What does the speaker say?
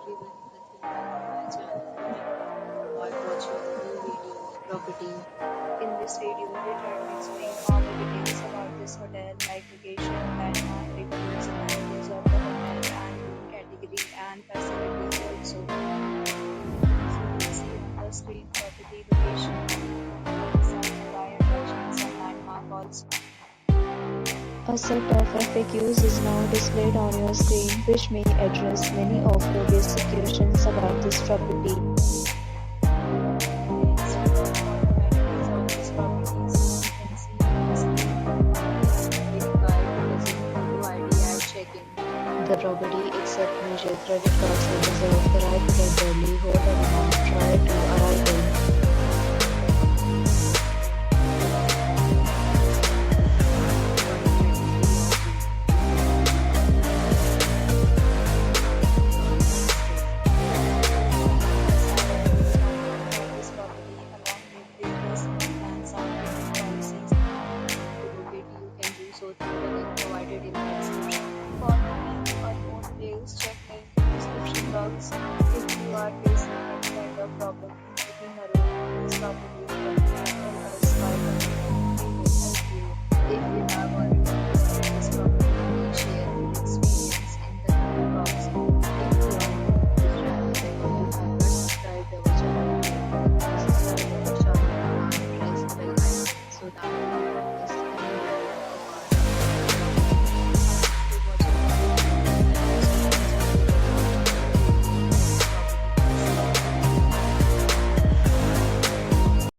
everyone, welcome back to my channel. Today we are watching a new video of property. In this video, we try to explain all the details about this hotel, like location, landmark, reviews, amenities of the hotel, and room category and facilities also. So you can see on the screen property location, the design, nearby attractions, and landmark also. A set of FAQs is now displayed on your screen, which may address many of the basic questions about this property. The property accepts major credit cards and reserves the right to temporarily hold an amount prior to arrival. So through the link provided in the description. For more or more details, check link in the description box.